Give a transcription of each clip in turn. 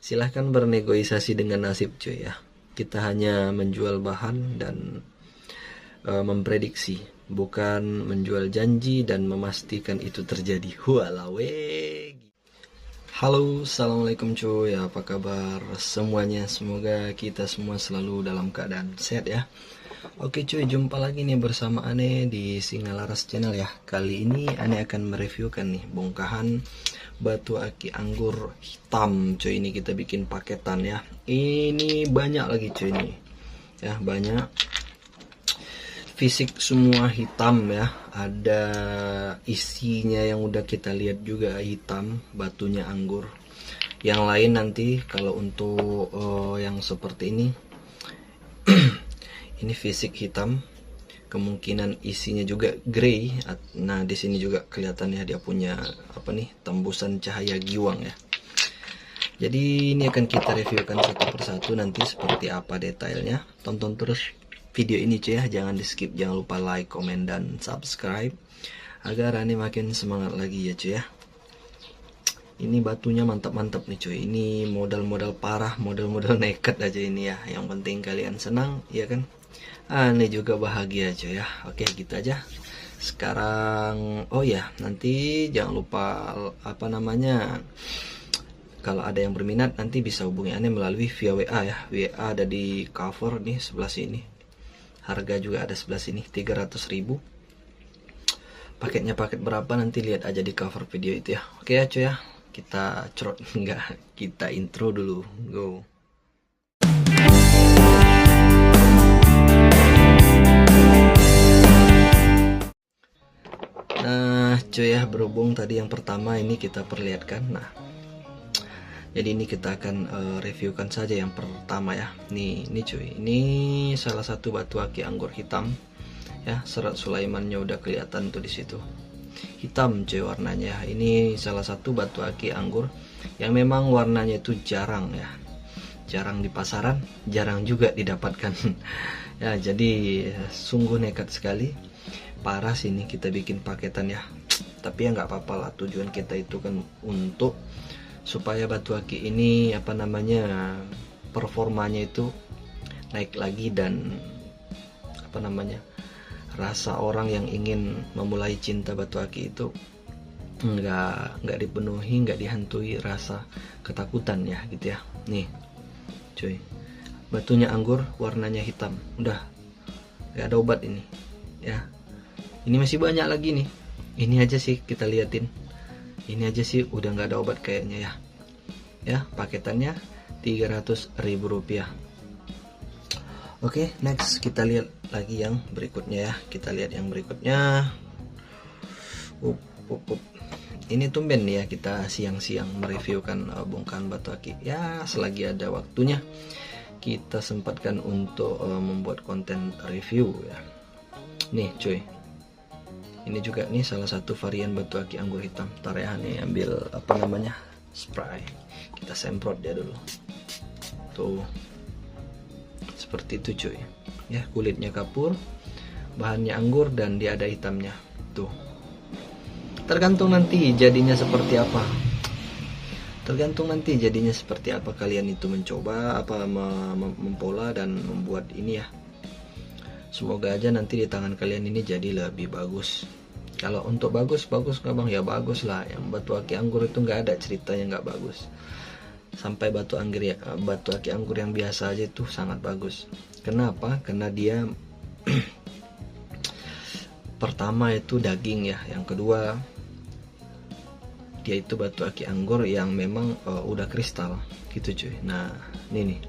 Silahkan bernegosiasi dengan nasib cuy ya. Kita hanya menjual bahan dan memprediksi, bukan menjual janji dan memastikan itu terjadi. Walawe. Halo, assalamualaikum cuy. Apa kabar semuanya? Semoga kita semua selalu dalam keadaan sehat ya. Oke cuy, jumpa lagi nih bersama Ane di Singalaras Channel ya. Kali ini Ane akan mereviewkan nih bongkahan batu aki anggur hitam cuy. Ini kita bikin paketan ya. Ini banyak lagi cuy ini. Ya, banyak. Fisik semua hitam ya. Ada isinya yang udah kita lihat juga hitam, batunya anggur. Yang lain nanti kalau untuk yang seperti ini ini fisik hitam, kemungkinan isinya juga grey. Nah, di sini juga kelihatannya dia punya apa nih, tembusan cahaya giwang ya. Jadi ini akan kita reviewkan satu persatu nanti seperti apa detailnya. Tonton terus video ini cuy ya, jangan di skip, jangan lupa like, komen, dan subscribe agar Ani makin semangat lagi ya cuy ya. Ini batunya mantap-mantap nih cuy. Ini modal-modal parah, modal-modal nekat aja ini ya. Yang penting kalian senang ya kan. Ani juga bahagia cuy ya. Oke, gitu aja. Sekarang oh ya, nanti jangan lupa apa namanya, kalau ada yang berminat nanti bisa hubungi Ane melalui via WA ya. WA ada di cover nih sebelah sini. Harga juga ada sebelah sini, 300.000. Paketnya paket berapa nanti lihat aja di cover video itu ya. Oke ya cuy ya. Kita cerot enggak, kita intro dulu. Go. Nah cuy ya, berhubung tadi yang pertama ini kita perlihatkan. Nah, jadi ini kita akan reviewkan saja yang pertama ya. Ini cuy, ini salah satu batu aki anggur hitam ya. Serat Sulaimannya udah kelihatan tuh di situ. Hitam cuy warnanya. Ini salah satu batu aki anggur yang memang warnanya itu jarang ya. Jarang di pasaran, jarang juga didapatkan. Ya, jadi sungguh nekat sekali. Parah sini kita bikin paketan ya. Tapi ya nggak apa-apa lah, tujuan kita itu kan untuk supaya batu aki ini apa namanya, performanya itu naik lagi, dan apa namanya, rasa orang yang ingin memulai cinta batu aki itu nggak dipenuhi, nggak dihantui rasa ketakutan ya gitu ya. Nih cuy, batunya anggur warnanya hitam, udah nggak ada obat ini ya. Ini masih banyak lagi nih, ini aja sih kita liatin. Ini aja sih udah nggak ada obat kayaknya ya. Ya, paketannya 300.000 rupiah. Oke, next kita lihat lagi yang berikutnya ya. Kita lihat yang berikutnya. Ini tumben nih ya kita siang-siang mereviewkan bongkahan batu aki. Ya, selagi ada waktunya kita sempatkan untuk membuat konten review ya. Nih cuy, ini juga nih salah satu varian batu aki anggur hitam. Ntar ya nih ambil apa namanya, spray, kita semprot dia dulu tuh seperti itu cuy ya. Kulitnya kapur, bahannya anggur, dan dia ada hitamnya tuh. Tergantung nanti jadinya seperti apa. Tergantung nanti jadinya seperti apa. Kalian itu mencoba apa, mempola dan membuat ini ya. Semoga aja nanti di tangan kalian ini jadi lebih bagus. Kalau untuk bagus nggak bang? Ya bagus lah. Yang batu aki anggur itu nggak ada ceritanya nggak bagus. Sampai batu aki anggur yang biasa aja itu sangat bagus. Kenapa? Karena dia pertama itu daging ya. Yang kedua, dia itu batu aki anggur yang memang udah kristal gitu cuy. Nah ini nih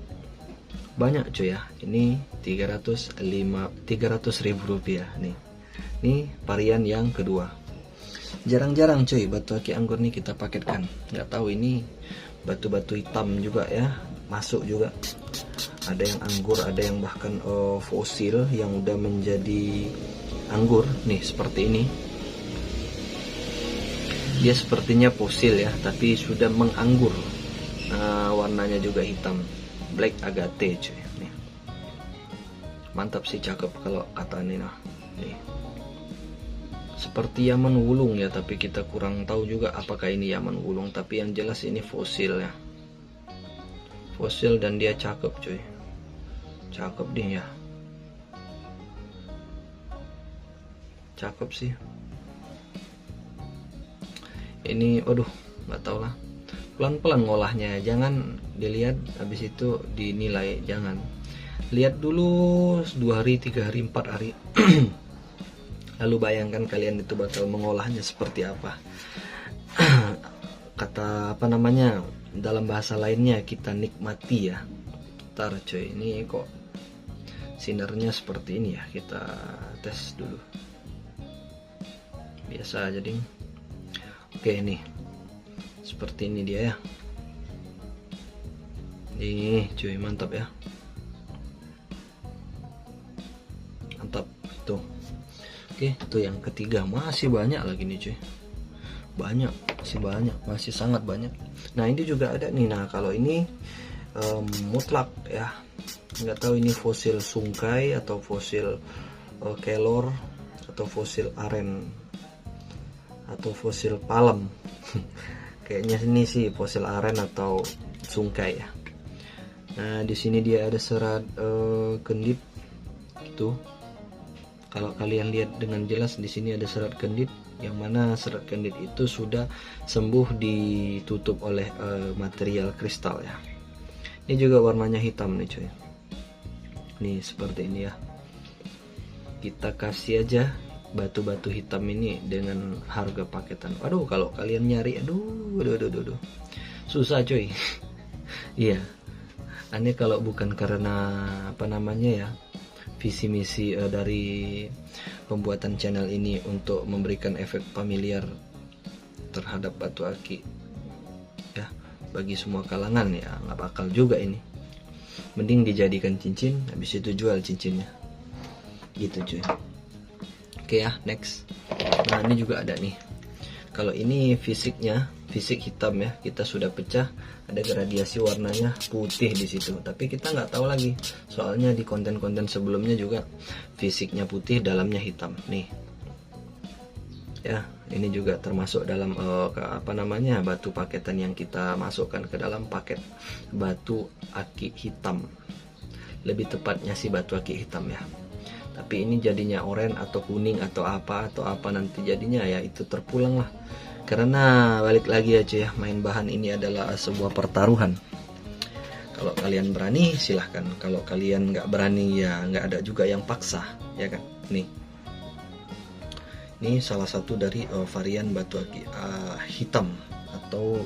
banyak cuy ya. Ini 300.000 rupiah nih. Ini varian yang kedua. Jarang-jarang cuy batu aki anggur nih kita paketkan. Nggak tahu ini batu-batu hitam juga ya, masuk juga. Ada yang anggur, ada yang bahkan fosil yang udah menjadi anggur nih seperti ini. Dia sepertinya fosil ya, tapi sudah menganggur. Nah, warnanya juga hitam, black agate cuy. Nih. Mantap sih, cakep kalau kata ini. Nah, nih. Seperti Yaman Wulung ya, tapi kita kurang tahu juga apakah ini Yaman Wulung. Tapi yang jelas ini fosil ya. fosil dan dia cakep cuy, cakep dia ya, cakep sih ini. Waduh, nggak tau lah, pelan-pelan ngolahnya, jangan dilihat habis itu dinilai, jangan lihat dulu 2 hari 3 hari 4 hari lalu bayangkan kalian itu bakal mengolahnya seperti apa. Kata apa namanya, dalam bahasa lainnya kita nikmati ya. Ntar cuy, ini kok sinarnya seperti ini ya, kita tes dulu biasa aja ding. Oke, nih seperti ini dia ya, nih cuy, mantap ya, mantap tuh. Oke, itu yang ketiga, masih banyak lagi nih cuy, banyak, masih banyak, masih sangat banyak. Nah ini juga ada nih. Nah kalau ini mutlak ya, nggak tahu ini fosil sungkai atau fosil kelor atau fosil aren atau fosil palem. Kayaknya ini sih fosil aren atau sungkai ya. Nah di sini dia ada serat kendit tuh. Kalau kalian lihat dengan jelas di sini ada serat kendit, yang mana serat kendit itu sudah sembuh ditutup oleh material kristal ya. Ini juga warnanya hitam nih cuy. Nih seperti ini ya. Kita kasih aja batu-batu hitam ini dengan harga paketan. Aduh, kalau kalian nyari, aduh, susah cuy. Iya. Aneh kalau bukan karena apa namanya ya, visi misi dari pembuatan channel ini untuk memberikan efek familiar terhadap batu aki ya bagi semua kalangan ya, nggak bakal juga ini. Mending dijadikan cincin, habis itu jual cincinnya gitu cuy. Oke ya, next. Nah ini juga ada nih. Kalau ini fisiknya, fisik hitam ya, kita sudah pecah, ada gradiasi warnanya putih di situ. Tapi kita nggak tahu lagi, soalnya di konten-konten sebelumnya juga fisiknya putih, dalamnya hitam. Nih, ya, ini juga termasuk dalam apa namanya, batu paketan yang kita masukkan ke dalam paket batu aki hitam. Lebih tepatnya sih batu aki hitam ya. Tapi ini jadinya oranye atau kuning atau apa nanti jadinya ya, itu terpulang lah. Karena balik lagi aja ya, main bahan ini adalah sebuah pertaruhan. Kalau kalian berani silahkan, kalau kalian nggak berani ya nggak ada juga yang paksa ya kan. Nih, ini salah satu dari varian batu aki hitam, atau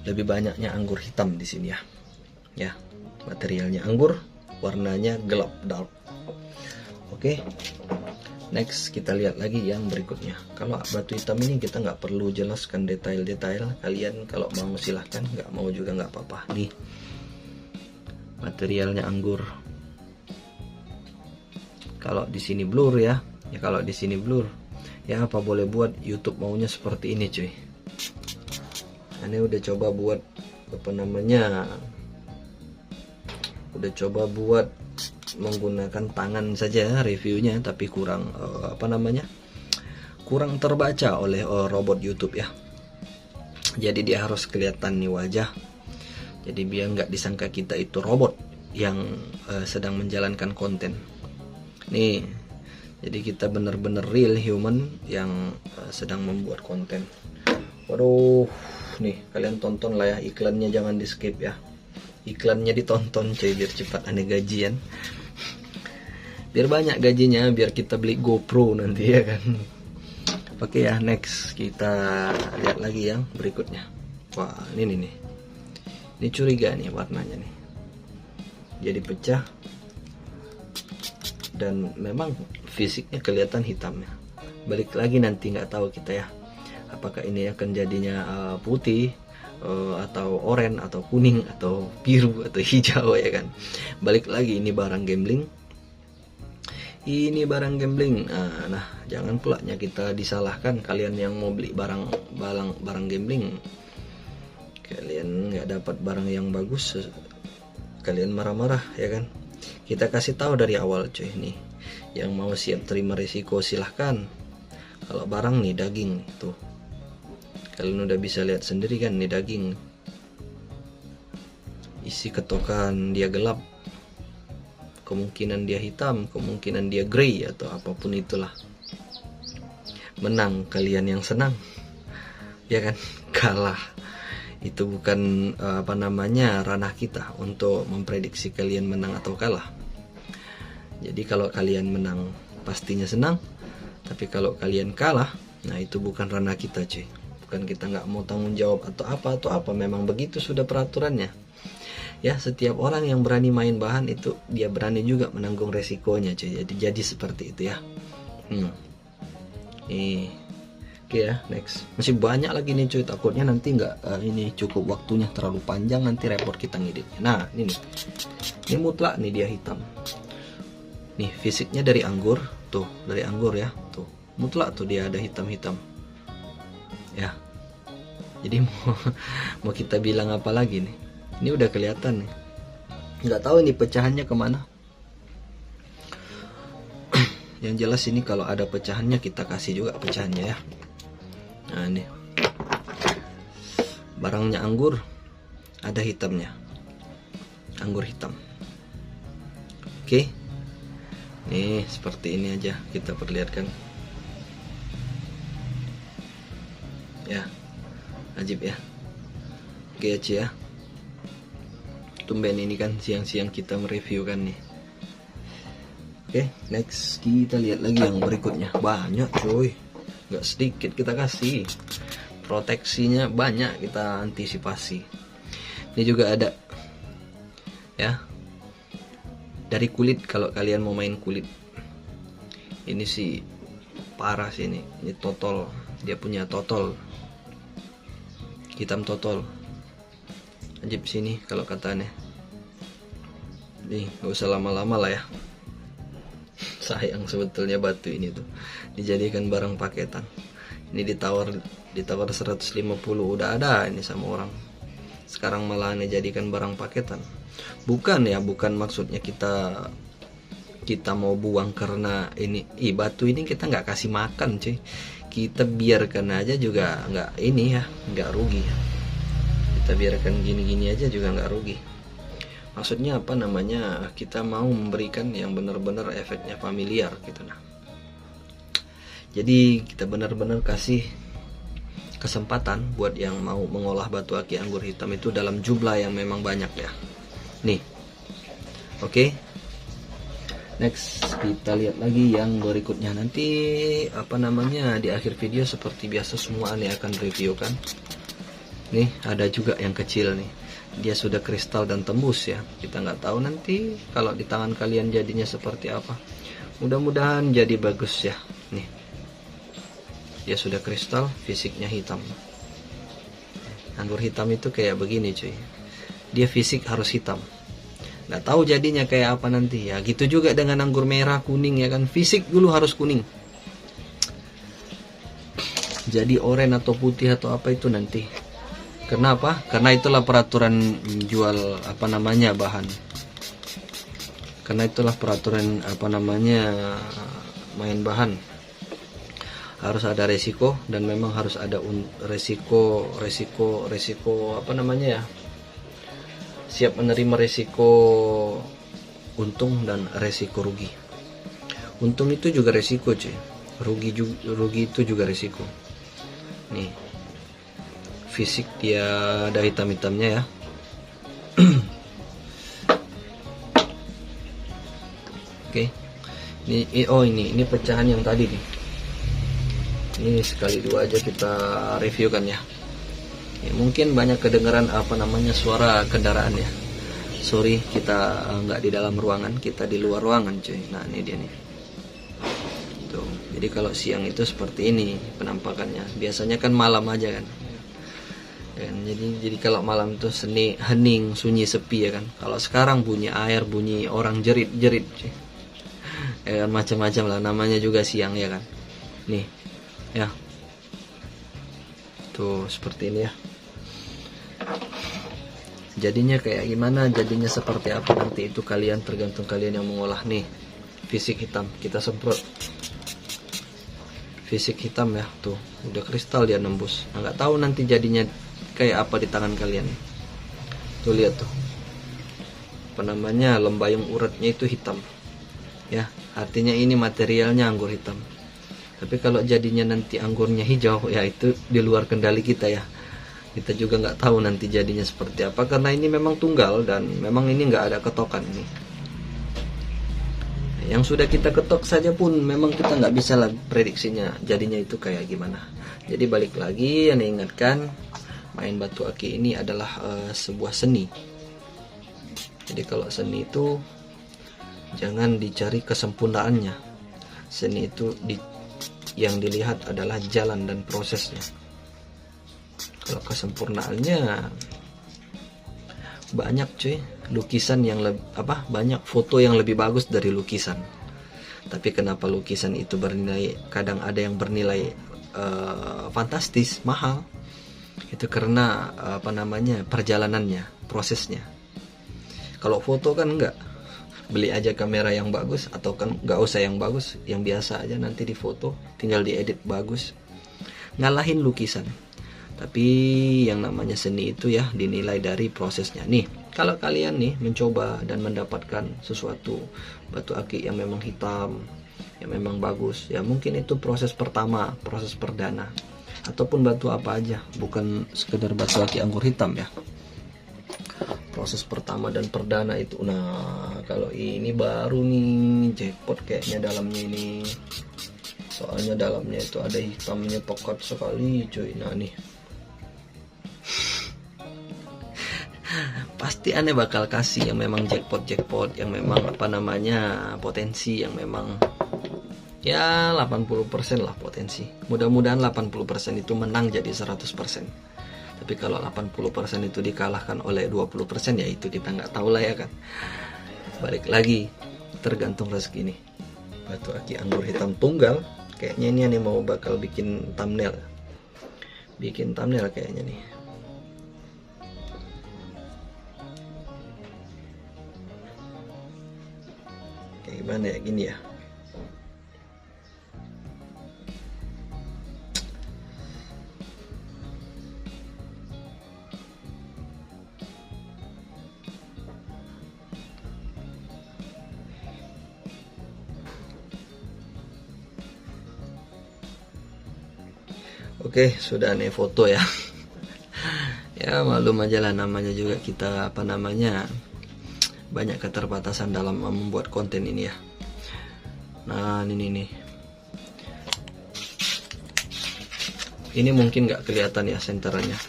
lebih banyaknya anggur hitam di sini ya. Ya, materialnya anggur, warnanya gelap dark. Oke, next kita lihat lagi yang berikutnya. Kalau batu hitam ini kita nggak perlu jelaskan detail-detail. Kalian kalau mau silahkan, nggak mau juga nggak apa-apa. Nih, materialnya anggur. Kalau di sini blur ya, kalau di sini blur, ya apa boleh buat, YouTube maunya seperti ini cuy. Ini udah coba buat apa namanya, udah coba buat menggunakan tangan saja reviewnya, tapi kurang apa namanya, kurang terbaca oleh robot YouTube ya. Jadi dia harus kelihatan nih wajah, jadi biar nggak disangka kita itu robot yang sedang menjalankan konten nih. Jadi kita bener-bener real human yang sedang membuat konten. Waduh, nih kalian tonton lah ya, iklannya jangan di skip ya, iklannya ditonton cuy, biar cepat aneh gajian, biar banyak gajinya, biar kita beli GoPro nanti ya kan. Oke ya, next kita lihat lagi yang berikutnya. Wah ini nih, ini curiga nih warnanya nih, jadi pecah dan memang fisiknya kelihatan hitamnya. Balik lagi nanti nggak tahu kita ya, apakah ini akan jadinya putih atau oranye atau kuning atau biru atau hijau ya kan. Balik lagi, ini barang gambling, ini barang gambling. Nah jangan pulanya kita disalahkan, kalian yang mau beli barang gambling, kalian nggak dapat barang yang bagus, kalian marah-marah ya kan. Kita kasih tahu dari awal cuy, nih yang mau siap terima risiko silahkan. Kalau barang nih daging tuh, kalian udah bisa lihat sendiri kan, nih daging isi ketokan dia gelap, kemungkinan dia hitam, kemungkinan dia grey atau apapun itulah. Menang kalian yang senang, ya kan? Kalah itu bukan ranah kita untuk memprediksi kalian menang atau kalah. Jadi kalau kalian menang pastinya senang, tapi kalau kalian kalah, nah itu bukan ranah kita, cuy. Bukan kita nggak mau tanggung jawab atau apa, memang begitu sudah peraturannya. Ya, setiap orang yang berani main bahan itu dia berani juga menanggung resikonya, cuy. Jadi seperti itu ya. Oke ya, next. Masih banyak lagi nih, cuy. Takutnya nanti nggak ini cukup waktunya, terlalu panjang, nanti repot kita ngeditnya. Nah, ini nih. Ini mutlak nih, dia hitam. Nih, fisiknya dari anggur, tuh, dari anggur ya, tuh. Mutlak tuh dia ada hitam-hitam. Ya. Jadi mau kita bilang apa lagi nih? Ini udah kelihatan nih. Nggak tahu ini pecahannya kemana. Yang jelas ini kalau ada pecahannya kita kasih juga pecahannya ya. Nah ini barangnya anggur, ada hitamnya, anggur hitam. Oke, nih seperti ini aja kita perlihatkan ya, ajib ya. Oke aja ya, tumben ini kan siang-siang kita mereview kan nih. Oke, next kita lihat lagi yang berikutnya. Banyak cuy, nggak sedikit kita kasih. Proteksinya banyak kita antisipasi. Ini juga ada ya, dari kulit. Kalau kalian mau main kulit, ini sih parah sih ini. Ini totol, dia punya totol, hitam totol. Ajib sini kalau katanya. Nih nggak usah lama-lama lah ya. Sayang sebetulnya batu ini tuh dijadikan barang paketan. Ini ditawar 150 udah ada ini sama orang. Sekarang malah dijadikan barang paketan. Bukan maksudnya kita mau buang karena ini batu ini kita nggak kasih makan, cuy. Kita biarkan aja juga nggak ini ya, nggak rugi. Kita biarkan gini-gini aja juga nggak rugi. Maksudnya apa namanya, kita mau memberikan yang benar-benar efeknya familiar gitu. Nah, jadi kita benar-benar kasih kesempatan buat yang mau mengolah batu aki anggur hitam itu dalam jumlah yang memang banyak ya. Nih, oke. Next kita lihat lagi yang berikutnya. Nanti di akhir video seperti biasa semua ini akan review kan. Nih ada juga yang kecil nih, dia sudah kristal dan tembus ya. Kita nggak tahu nanti kalau di tangan kalian jadinya seperti apa. Mudah-mudahan jadi bagus ya. Nih, dia sudah kristal, fisiknya hitam. Anggur hitam itu kayak begini cuy, dia fisik harus hitam. Nggak tahu jadinya kayak apa nanti ya. Gitu juga dengan anggur merah, kuning ya kan, fisik dulu harus kuning. Jadi oranye atau putih atau apa itu nanti. Kenapa? Karena itulah peraturan jual bahan. Karena itulah peraturan main bahan. Harus ada resiko dan memang harus ada resiko siap menerima resiko untung dan resiko rugi. Untung itu juga resiko cuy. Rugi itu juga resiko. Nih. Fisik dia ada hitam-hitamnya ya. Oke. Ini pecahan yang tadi nih. Ini sekali dua aja kita review kan ya. Mungkin banyak kedengaran suara kendaraan ya. Sorry, kita nggak di dalam ruangan, kita di luar ruangan cuy. Nah ini dia nih. Tuh. Jadi kalau siang itu seperti ini penampakannya. Biasanya kan malam aja kan. Jadi kalau malam tuh hening, sunyi, sepi ya kan. Kalau sekarang bunyi air, bunyi orang jerit-jerit ya kan, macam-macam lah, namanya juga siang ya kan. Nih ya, tuh seperti ini ya. Jadinya kayak gimana, jadinya seperti apa nanti itu tergantung kalian yang mengolah. Nih fisik hitam kita semprot, fisik hitam ya, tuh udah kristal dia nembus. Nggak tahu nanti jadinya kayak apa di tangan kalian. Tuh lihat tuh, lembayung uratnya itu hitam ya, artinya ini materialnya anggur hitam. Tapi kalau jadinya nanti anggurnya hijau, ya itu di luar kendali kita ya. Kita juga nggak tahu nanti jadinya seperti apa, karena ini memang tunggal dan memang ini nggak ada ketokan ini. Yang sudah kita ketok saja pun memang kita nggak bisa lah prediksinya jadinya itu kayak gimana. Jadi balik lagi, yang ingatkan, main batu aki ini adalah sebuah seni. Jadi kalau seni itu jangan dicari kesempurnaannya. Seni itu yang dilihat adalah jalan dan prosesnya. Kalau kesempurnaannya banyak cuy, lukisan yang banyak foto yang lebih bagus dari lukisan. Tapi kenapa lukisan itu bernilai, kadang ada yang bernilai fantastis, mahal? Itu karena perjalanannya, prosesnya. Kalau foto kan enggak, beli aja kamera yang bagus, atau kan nggak usah yang bagus, yang biasa aja, nanti difoto tinggal diedit bagus, ngalahin lukisan. Tapi yang namanya seni itu ya dinilai dari prosesnya. Nih kalau kalian nih mencoba dan mendapatkan sesuatu batu aki yang memang hitam, yang memang bagus, ya mungkin itu proses pertama, proses perdana, ataupun batu apa aja, bukan sekedar batu aki anggur hitam ya. Proses pertama dan perdana itu. Nah kalau ini baru nih jackpot kayaknya dalamnya ini, soalnya dalamnya itu ada hitamnya pekat sekali cuy. Nah nih pasti aneh bakal kasih yang memang jackpot yang memang potensi, yang memang ya 80% lah potensi. Mudah-mudahan 80% itu menang jadi 100%. Tapi kalau 80% itu dikalahkan oleh 20%, ya itu kita nggak tahu lah ya kan. Balik lagi, tergantung rezeki nih. Batu aki anggur hitam tunggal, kayaknya ini yang mau bakal bikin thumbnail. Bikin thumbnail kayaknya nih. Kayak gimana ya, gini ya. Oke, sudah nih foto ya. Ya maklum aja lah, namanya juga kita banyak keterbatasan dalam membuat konten ini ya. Nah ini nih. Ini mungkin nggak kelihatan ya senterannya,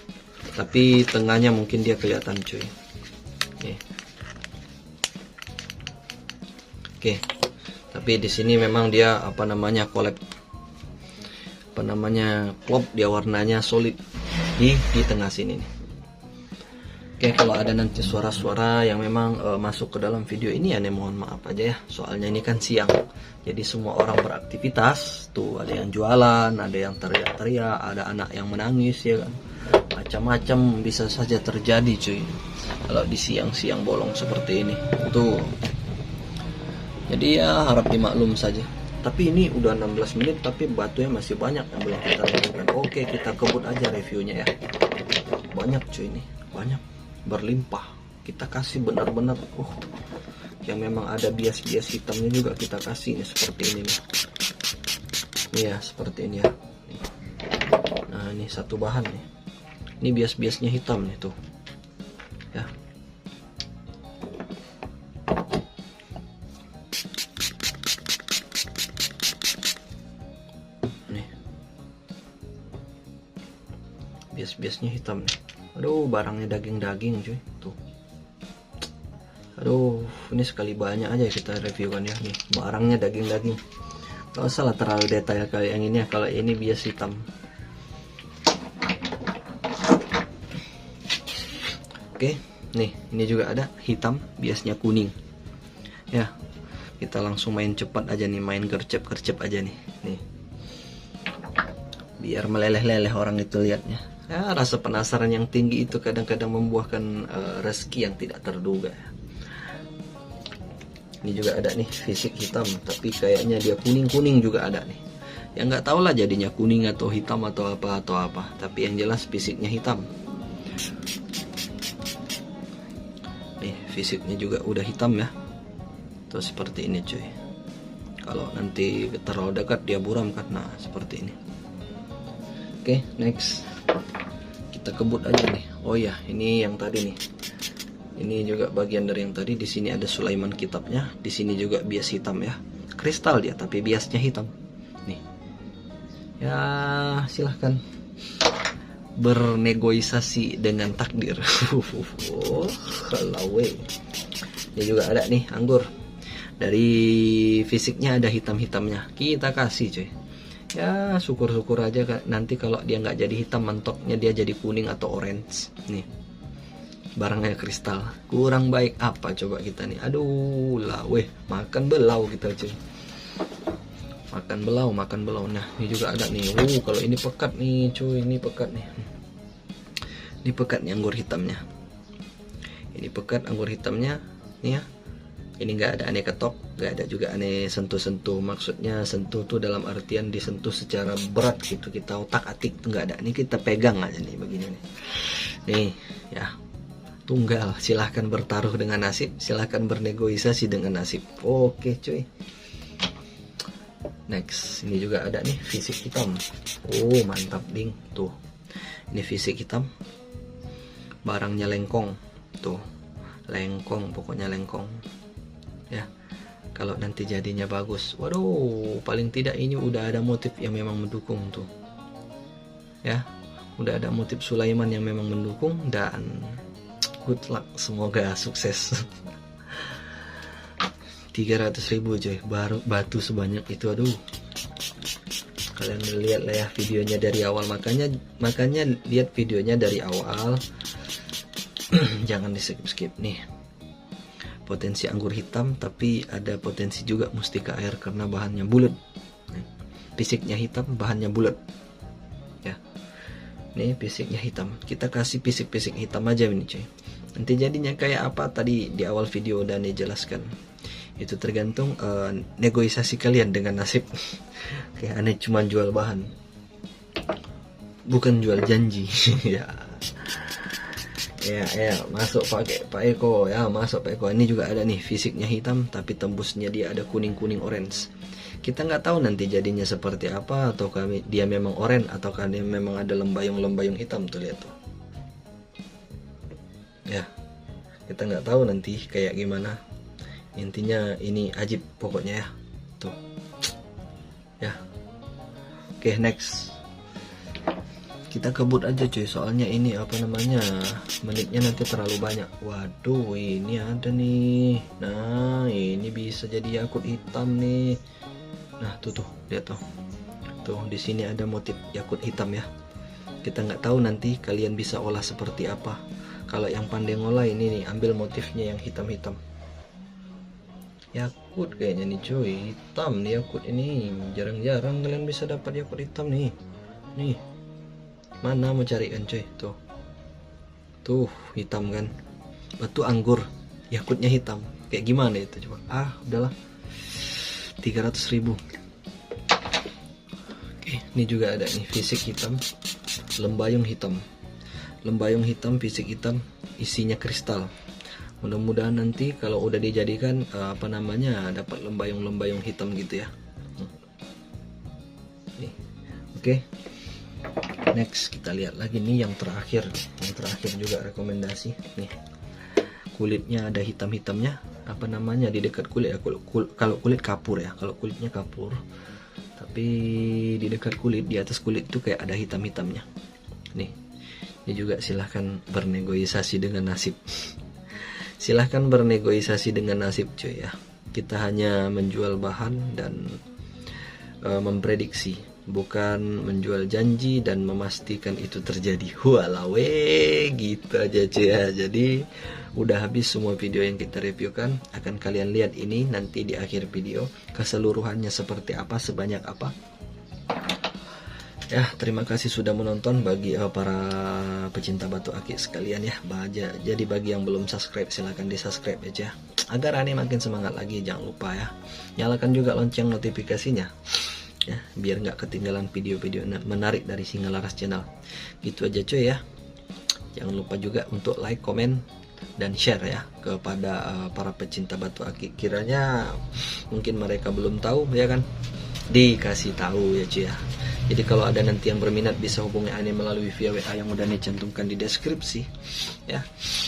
tapi tengahnya mungkin dia kelihatan cuy. Nih. Oke. Tapi di sini memang dia klop, dia warnanya solid di tengah sini nih. Oke, kalau ada nanti suara-suara yang memang masuk ke dalam video ini ya mohon maaf aja ya, soalnya ini kan siang, jadi semua orang beraktivitas. Tuh ada yang jualan, ada yang teriak-teriak, ada anak yang menangis ya kan, macam-macam bisa saja terjadi cuy kalau di siang-siang bolong seperti ini tuh. Jadi ya harap dimaklum saja. Tapi ini udah 16 menit tapi batunya masih banyak yang belum kita reviewkan. Oke, kita kebut aja reviewnya ya. Banyak cuy ini, banyak, berlimpah. Kita kasih benar-benar yang memang ada bias-bias hitamnya juga kita kasih nih, seperti ini nih. Nih ya, seperti ini ya. Nah, ini satu bahan nih. Ini bias-biasnya hitam nih tuh. Ya. Bias-biasnya hitam nih. Aduh, barangnya daging-daging cuy tuh. Aduh, ini sekali banyak aja kita reviewkan ya nih. Barangnya daging-daging. Gak usah lah terlalu detail kayak yang ini ya. Kalau ini bias hitam. Oke, nih ini juga ada hitam, biasnya kuning. Ya, kita langsung main cepat aja nih, main gercep-gercep aja nih. Nih. Biar meleleh-leleh orang itu lihatnya. Ya, rasa penasaran yang tinggi itu kadang-kadang membuahkan rezeki yang tidak terduga. Ini juga ada nih fisik hitam, tapi kayaknya dia kuning-kuning juga ada nih. Ya nggak tahu lah jadinya kuning atau hitam atau apa. Tapi yang jelas fisiknya hitam. Nih fisiknya juga udah hitam ya. Tuh seperti ini cuy. Kalau nanti terlalu dekat dia buram kan. Nah seperti ini. Oke, next kita kebut aja nih. Oh ya, ini yang tadi nih. Ini juga bagian dari yang tadi. Di sini ada Sulaiman kitabnya. Di sini juga bias hitam ya. Kristal dia, tapi biasnya hitam. Nih. Ya, silahkan bernegosiasi dengan takdir. Oh, halawe. Ini juga ada nih anggur. Dari fisiknya ada hitam-hitamnya. Kita kasih cuy. Ya syukur-syukur aja nanti kalau dia nggak jadi hitam, mentoknya dia jadi kuning atau orange. Nih barangnya kristal, kurang baik apa coba kita nih. Aduh lah weh, makan belau kita cuy, makan belau. Nah ini juga ada nih. Kalau ini pekat nih cuy, ini pekat nih. Ini pekat nih anggur hitamnya. Ini pekat anggur hitamnya nih ya. Ini nggak ada aneh ketok, nggak ada juga aneh sentuh-sentuh. Maksudnya sentuh tuh dalam artian disentuh secara berat gitu, kita otak atik nggak ada. Ini kita pegang aja nih begini nih. Nih ya, tunggal. Silahkan bertaruh dengan nasib, silahkan bernegosiasi dengan nasib. Oke cuy. Next, ini juga ada nih fisik hitam. Oh mantap ding tuh. Ini fisik hitam. Barangnya lengkong tuh, lengkong pokoknya lengkong. Ya, kalau nanti jadinya bagus, waduh, paling tidak ini udah ada motif yang memang mendukung tuh. Ya, udah ada motif Sulaiman yang memang mendukung, dan good luck, semoga sukses. 300.000 coy, baru batu sebanyak itu, aduh. Kalian lihat lah ya videonya dari awal, makanya lihat videonya dari awal. Jangan di skip nih. Potensi anggur hitam, tapi ada potensi juga mustika air karena bahannya bulat. Fisiknya hitam, bahannya bulat. Ya, ini fisiknya hitam. Kita kasih fisik hitam aja ini cuy. Nanti jadinya kayak apa tadi di awal video udah nih jelaskan. Itu tergantung negosiasi kalian dengan nasib. Kayak aneh cuma jual bahan, bukan jual janji. Ya, masuk Pak Eko ya, masuk Pak Eko. Ini juga ada nih fisiknya hitam, tapi tembusnya dia ada kuning orange. Kita nggak tahu nanti jadinya seperti apa, atau dia memang orange, atau dia memang ada lembayung hitam tuh, lihat tuh. Ya, kita nggak tahu nanti kayak gimana. Intinya ini ajib pokoknya ya, tuh. Ya, oke next. Kita kebut aja cuy, soalnya ini apa namanya, menitnya nanti terlalu banyak. Waduh, ini ada nih. Nah, ini bisa jadi yakut hitam nih. Nah, tuh lihat tuh. Tuh di sini ada motif yakut hitam ya. Kita nggak tahu nanti kalian bisa olah seperti apa. Kalau yang pandai ngolah ini nih, ambil motifnya yang hitam-hitam. Yakut kayaknya nih cuy, hitam nih yakut ini. Jarang-jarang kalian bisa dapat yakut hitam nih. Nih. Mana mau carikan coy, tuh hitam kan, batu anggur yakutnya hitam, kayak gimana itu coba. Udahlah, 300.000. Oke, ini juga ada nih fisik hitam, lembayung hitam, fisik hitam, isinya kristal. Mudah-mudahan nanti kalau udah dijadikan apa namanya, dapat lembayung hitam gitu ya. Nih, oke. Next kita lihat lagi nih yang terakhir juga rekomendasi nih. Kulitnya ada hitam-hitamnya, apa namanya, di dekat kulit ya. Kalau kulit kapur ya, kalau kulitnya kapur, tapi di dekat kulit, di atas kulit itu kayak ada hitam-hitamnya. Nih, ini juga silahkan bernegosiasi dengan nasib. Silahkan bernegosiasi dengan nasib cuy ya. Kita hanya menjual bahan dan memprediksi, bukan menjual janji dan memastikan itu terjadi. Walawe gitu aja cuy ya. Jadi udah habis semua video yang kita reviewkan. Akan kalian lihat ini nanti di akhir video keseluruhannya seperti apa, sebanyak apa. Ya, terima kasih sudah menonton. Bagi para pecinta batu akik sekalian ya, jadi bagi yang belum subscribe silahkan di subscribe aja agar Ani makin semangat lagi. Jangan lupa ya, nyalakan juga lonceng notifikasinya ya, biar nggak ketinggalan video-video menarik dari Singa Laras Channel. Gitu aja cuy ya. Jangan lupa juga untuk like, komen, dan share ya kepada para pecinta batu akik. Kiranya mungkin mereka belum tahu ya kan, dikasih tahu ya cuy ya. Jadi kalau ada nanti yang berminat bisa hubungi Ane melalui via WA yang udah Ane cantumkan di deskripsi ya.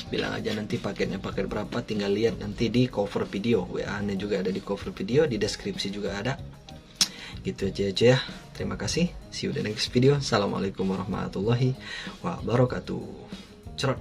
Bilang aja nanti paketnya paket berapa, tinggal lihat nanti di cover video. WA Ane juga ada di cover video, di deskripsi juga ada. Gitu aja ya. Terima kasih. See you the next video. Assalamualaikum warahmatullahi wabarakatuh. Cerot.